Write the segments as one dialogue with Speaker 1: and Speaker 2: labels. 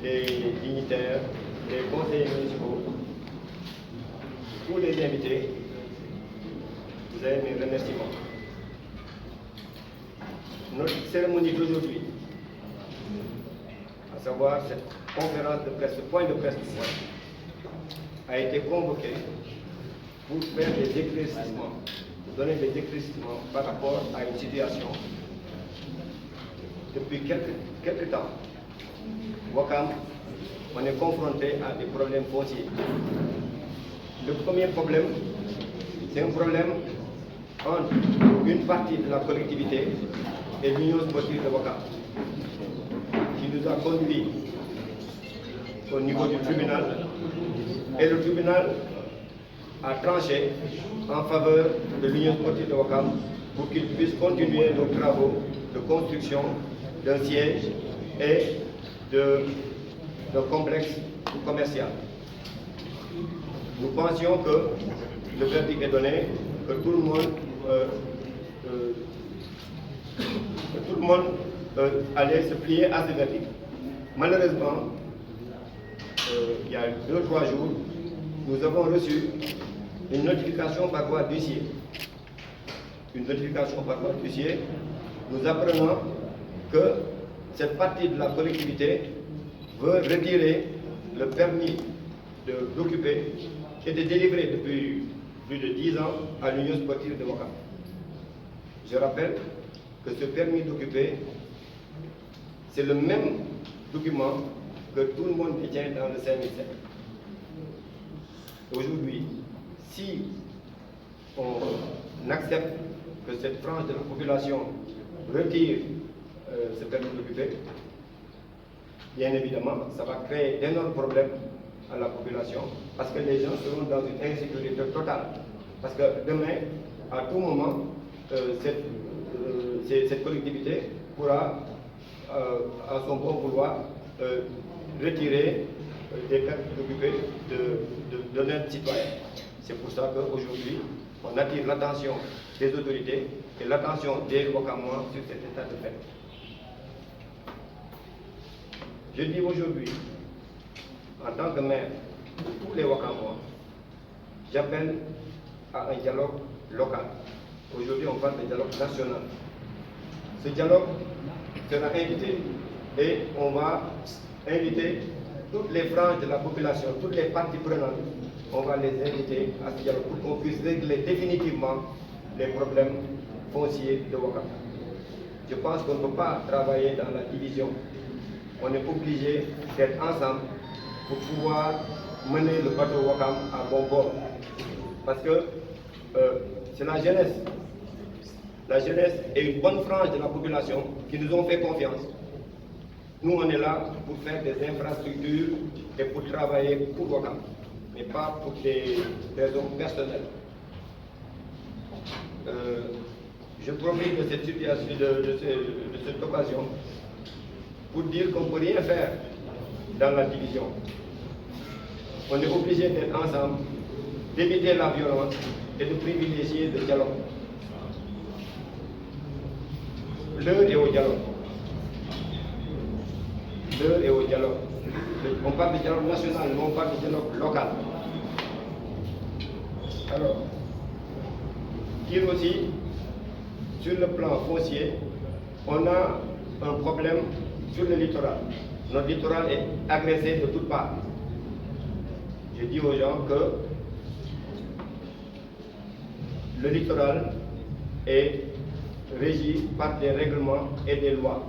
Speaker 1: les dignitaires, les conseillers municipaux, tous les invités, vous avez mes remerciements. Notre cérémonie d'aujourd'hui, à savoir cette conférence de presse, ce point de presse du mois, a été convoquée pour faire des éclaircissements, pour donner des éclaircissements par rapport à une situation. Depuis quelques temps, Ouakam, on est confronté à des problèmes fonciers. Le premier problème, c'est un problème entre une partie de la collectivité et l'Union sportive de Ouakam, qui nous a conduit au niveau du tribunal, et le tribunal a tranché en faveur de l'Union sportive de Ouakam pour qu'il puisse continuer nos travaux de construction d'un siège et d'un complexe commercial. Nous pensions que le verdict est donné, que tout le monde allait se plier à ce verdict. Malheureusement, il y a 2-3 jours, nous avons reçu une notification par voie d'huissier. Une notification par voie d'huissier, nous apprenons que cette partie de la collectivité veut retirer le permis d'occuper qui était délivré depuis plus de 10 ans à l'Union sportive de Ouakam. Je rappelle que ce permis d'occuper, c'est le même document que tout le monde détient dans le 5007. Aujourd'hui, si on accepte que cette frange de la population retire ce permis d'occuper, bien évidemment, ça va créer d'énormes problèmes à la population, parce que les gens seront dans une insécurité totale. Parce que demain, à tout moment, cette collectivité pourra, à son bon vouloir, retirer des permis d'occuper de notre citoyen. C'est pour ça qu'aujourd'hui, on attire l'attention des autorités et l'attention des Ouakamois sur cet état de fait. Je dis aujourd'hui, en tant que maire de tous les Ouakamois, j'appelle à un dialogue local. Aujourd'hui, on parle de dialogue national. Ce dialogue sera invité et on va inviter toutes les franges de la population, toutes les parties prenantes. On va les inviter à ce dialogue pour qu'on puisse régler définitivement les problèmes fonciers de Ouakam. Je pense qu'on ne peut pas travailler dans la division. On est obligé d'être ensemble pour pouvoir mener le bateau Ouakam à bon port. Parce que c'est la jeunesse et une bonne frange de la population qui nous ont fait confiance. Nous, on est là pour faire des infrastructures et pour travailler pour Ouakam, mais pas pour des raisons personnelles. Je profite de cette situation, de cette occasion, pour dire qu'on ne peut rien faire dans la division. On est obligé d'être ensemble, d'éviter la violence et de privilégier le dialogue. L'heure est au dialogue. L'heure est au dialogue. On parle de dialogue national, mais on parle de dialogue local. Alors, dire aussi, sur le plan foncier, on a un problème sur le littoral. Notre littoral est agressé de toutes parts. Je dis aux gens que le littoral est régi par des règlements et des lois.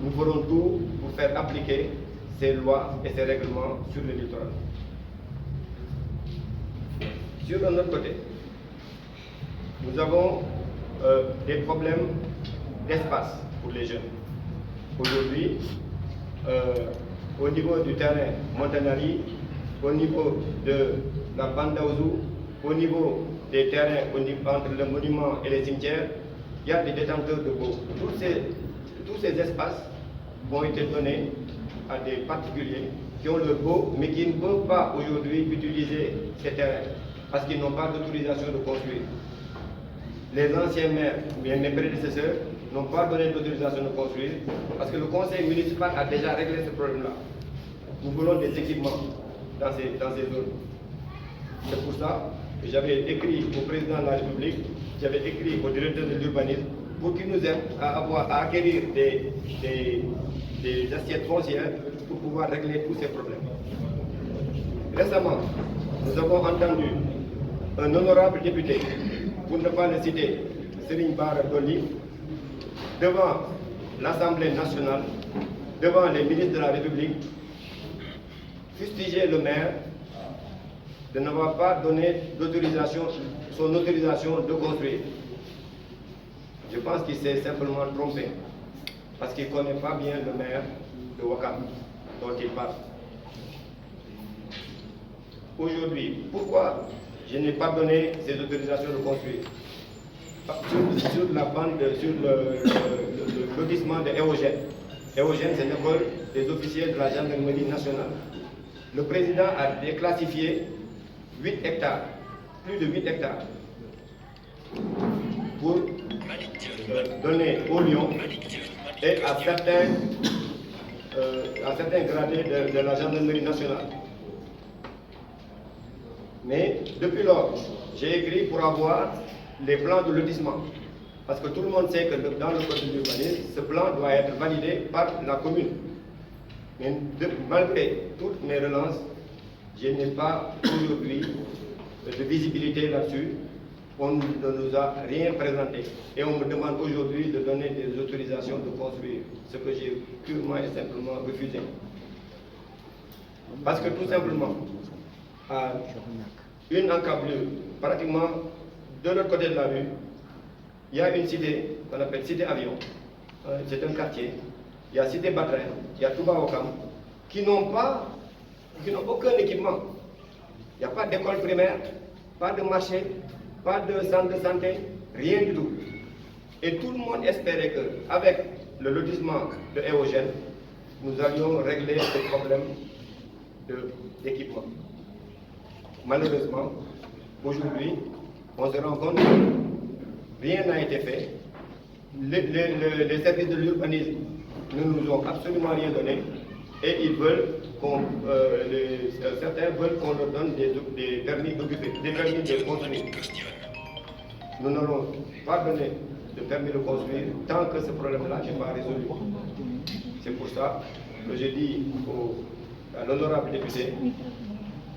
Speaker 1: Nous ferons tout pour faire appliquer ces lois et ces règlements sur le littoral. Sur un autre côté, nous avons des problèmes d'espace pour les jeunes. Aujourd'hui, au niveau du terrain Montanari, au niveau de la Bandaouzou, au niveau des terrains entre le monument et les cimetières, il y a des détenteurs de baux. Tous ces espaces ont été donnés à des particuliers qui ont le baux, mais qui ne peuvent pas aujourd'hui utiliser ces terrains parce qu'ils n'ont pas d'autorisation de construire. Les anciens maires, ou bien mes prédécesseurs, n'ont pas donné d'autorisation de construire parce que le conseil municipal a déjà réglé ce problème-là. Nous voulons des équipements dans ces zones. C'est pour ça que j'avais écrit au président de la République, j'avais écrit au directeur de l'urbanisme pour qu'il nous aide à acquérir des assiettes foncières pour pouvoir régler tous ces problèmes. Récemment, nous avons entendu un honorable député, pour ne pas le citer, Serigne Bara Dolly, devant l'Assemblée nationale, devant les ministres de la République, fustiger le maire de n'avoir pas donné son autorisation de construire. Je pense qu'il s'est simplement trompé, parce qu'il ne connaît pas bien le maire de Ouakam dont il parle. Aujourd'hui, pourquoi je n'ai pas donné ces autorisations de construire? Sur la bande, sur le lotissement de Éogène. Éogène, c'est l'école des officiers de la gendarmerie nationale. Le président a déclassifié 8 hectares, plus de 8 hectares, pour donner aux Lions et à certains gradés de la gendarmerie nationale. Mais depuis lors, j'ai écrit pour avoir les plans de lotissement. Parce que tout le monde sait que dans le code de l'urbanisme, ce plan doit être validé par la commune. Mais malgré toutes mes relances, je n'ai pas aujourd'hui de visibilité là-dessus. On ne nous a rien présenté. Et on me demande aujourd'hui de donner des autorisations de construire, ce que j'ai purement et simplement refusé. Parce que tout simplement, à une encablure, pratiquement de l'autre côté de la rue, il y a une cité qu'on appelle Cité Avion. C'est un quartier. Il y a Cité Batrin, il y a Touba Ouakam, qui n'ont aucun équipement. Il n'y a pas d'école primaire, pas de marché, pas de centre de santé, rien du tout. Et tout le monde espérait qu'avec le lotissement de Éogène, nous allions régler ce problème d'équipement. Malheureusement, aujourd'hui, on se rend compte que rien n'a été fait. Les services de l'urbanisme ne nous ont absolument rien donné et ils veulent certains veulent qu'on leur donne des permis d'occuper, des permis de construire. Nous n'allons pas donner de permis de construire tant que ce problème-là n'est pas résolu. C'est pour ça que je dis à l'honorable député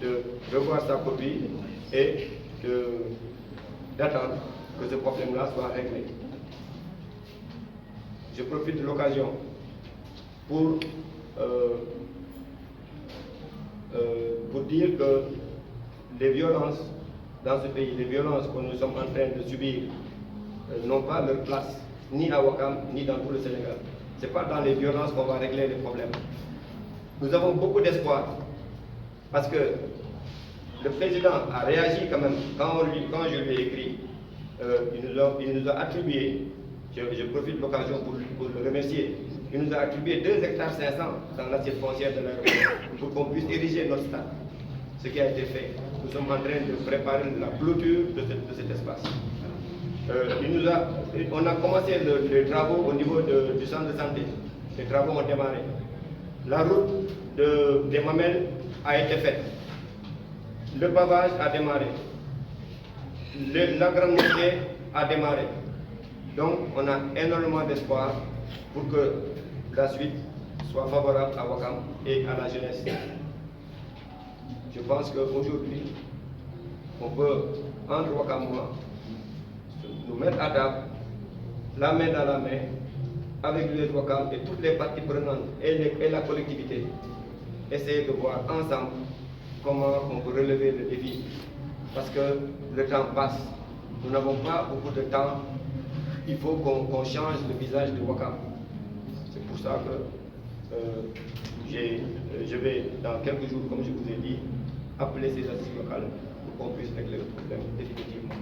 Speaker 1: de revoir sa copie et d'attendre que ce problème-là soit réglé. Je profite de l'occasion pour dire que les violences dans ce pays, les violences que nous sommes en train de subir, n'ont pas leur place, ni à Ouakam, ni dans tout le Sénégal. Ce n'est pas dans les violences qu'on va régler les problèmes. Nous avons beaucoup d'espoir, parce que le président a réagi quand même, quand je lui ai écrit, il nous a attribué, je profite de l'occasion pour le remercier, il nous a attribué 2,5 hectares dans l'assiette foncière de l'aéroport pour qu'on puisse ériger notre stade. Ce qui a été fait. Nous sommes en train de préparer la clôture de cet espace. On a commencé les travaux au niveau du centre de santé. Les travaux ont démarré. La route des Mamelles a été faite. Le pavage a démarré. La grande mosquée a démarré. Donc, on a énormément d'espoir pour que la suite soit favorable à Ouakam et à la jeunesse. Je pense qu'aujourd'hui, on peut, entre Ouakamois, nous mettre à table, la main dans la main, avec les Ouakam et toutes les parties prenantes et la collectivité, essayer de voir ensemble comment on peut relever le défi. Parce que le temps passe, nous n'avons pas beaucoup de temps, il faut qu'on change le visage de Ouakam. C'est pour ça que je vais, dans quelques jours, comme je vous ai dit, appeler ces assises locales pour qu'on puisse régler le problème définitivement.